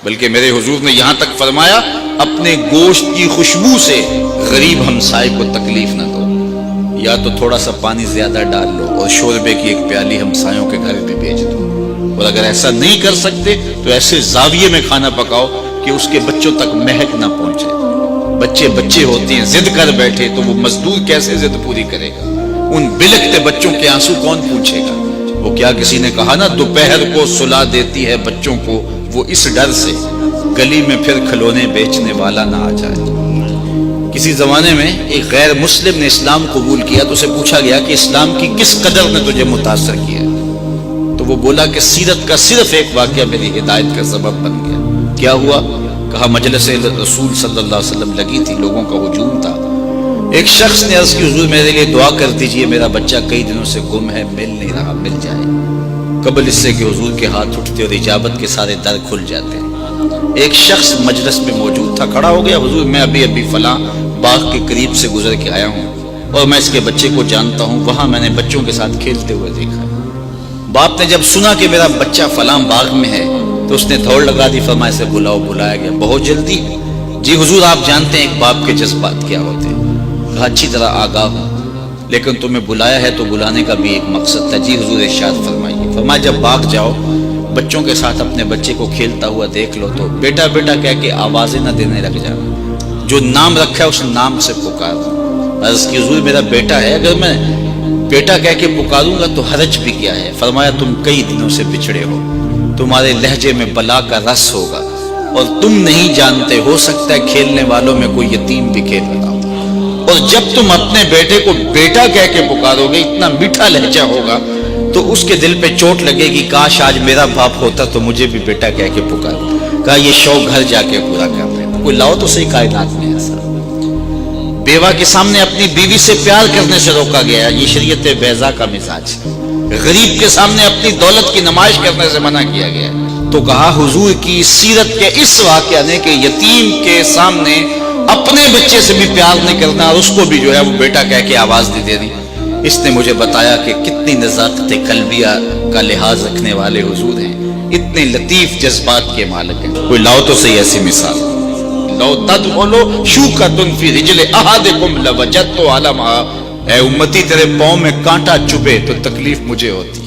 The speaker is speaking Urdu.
بلکہ میرے حضور نے یہاں تک فرمایا اپنے گوشت کی خوشبو سے غریب ہمسائے کو تکلیف نہ دو، یا تو تھوڑا سا پانی زیادہ ڈال لو اور شوربے کی ایک پیالی ہمسایوں کے گھر بھی بھیج دو، اور اگر ایسا نہیں کر سکتے تو ایسے زاویے میں کھانا پکاؤ کہ اس کے بچوں تک مہک نہ پہنچے۔ بچے ہوتے ہیں، ضد کر بیٹھے تو وہ مزدور کیسے ضد پوری کرے گا؟ ان بلکتے بچوں کے آنسو کون پوچھے گا؟ وہ کیا کسی نے کہا نا، دوپہر کو سلا دیتی ہے بچوں کو وہ اس ڈر سے گلی میں پھر کھلونے بیچنے والا نہ آ جائے۔ کسی زمانے میں ایک غیر مسلم نے اسلام قبول کیا تو اسے پوچھا گیا کہ اسلام کی کس قدر نے تجھے متاثر کیا؟ تو وہ بولا کہ سیرت کا صرف ایک واقعہ میری ہدایت کا سبب بن گیا۔ کیا ہوا؟ کہا مجلس رسول صلی اللہ علیہ وسلم لگی تھی، لوگوں کا ہجوم تھا، ایک شخص نے عرض کی حضور میرے لیے دعا کر دیجئے، میرا بچہ کئی دنوں سے گم ہے، مل نہیں رہا، مل جائے۔ قبل اس سے کہ حضور کے ہاتھ اٹھتے اور اجابت کے سارے در کھل جاتے۔ ایک شخص مجلس میں موجود تھا، کھڑا ہو گیا، حضور میں ابھی فلاں باغ کے قریب سے گزر کے آیا ہوں اور میں اس کے بچے کو جانتا ہوں، وہاں میں نے بچوں کے ساتھ کھیلتے ہوئے دیکھا۔ باپ نے جب سنا کہ میرا بچہ فلاں باغ میں ہے تو اس نے دوڑ لگا دی، فرمایا اسے بلاؤ۔ بلایا گیا، بہت جلدی؟ جی حضور آپ جانتے ہیں ایک باپ کے جذبات کیا ہوتے ہیں۔ کہا اچھی طرح آگاہ ہوں، لیکن تمہیں بلایا ہے تو بلانے کا بھی ایک مقصد تھا۔ جی حضور ارشاد فرمائیے۔ فرمایا جب باغ جاؤ بچوں کے ساتھ اپنے بچے کو کھیلتا ہوا دیکھ لو تو بیٹا بیٹا کہہ کے آوازیں نہ دینے لگ جانا، جو نام رکھا ہے اس نام سے پکار۔ عرض کی حضور میرا بیٹا ہے، اگر میں بیٹا کہہ کے پکاروں گا تو حرج بھی کیا ہے؟ فرمایا تم کئی دنوں سے بچھڑے ہو، تمہارے لہجے میں بلا کا رس ہوگا اور تم نہیں جانتے، ہو سکتا ہے کھیلنے والوں میں کوئی یتیم بھی کھیل رہا ہو، اور جب تم اپنے بیٹے کو بیٹا کہہ کے پکارو گے، اتنا میٹھا لہجہ ہوگا تو اس کے دل پہ چوٹ لگے گی، کاش آج میرا باپ ہوتا تو مجھے بھی بیٹا کہہ کے پکار۔ کہا یہ شوق گھر جا کے پورا کر لے، کوئی لاؤ تو صحیح کائنات میں ایسا۔ بیوہ کے سامنے اپنی بیوی سے پیار کرنے سے روکا گیا، یہ شریعت بیضا کا مزاج ہے۔ غریب کے سامنے اپنی دولت کی نمائش کرنے سے منع کیا گیا تو کہا حضور کی سیرت کے اس واقعہ نے کہ یتیم کے سامنے اپنے بچے سے بھی پیار نہیں کرنا اور اس کو بھی جو ہے وہ بیٹا کہہ کے آواز نہیں دینی، اس نے مجھے بتایا کہ کتنی نزاکت قلبیہ کا لحاظ رکھنے والے حضور ہیں، اتنے لطیف جذبات کے مالک ہیں۔ کوئی لاؤ تو صحیح ایسی مثال۔ لو تدخلوا شوکۃ فی رجل احدکم لوجدت علمها، اے امتی تیرے پاؤں میں کانٹا چبھے تو تکلیف مجھے ہوتی،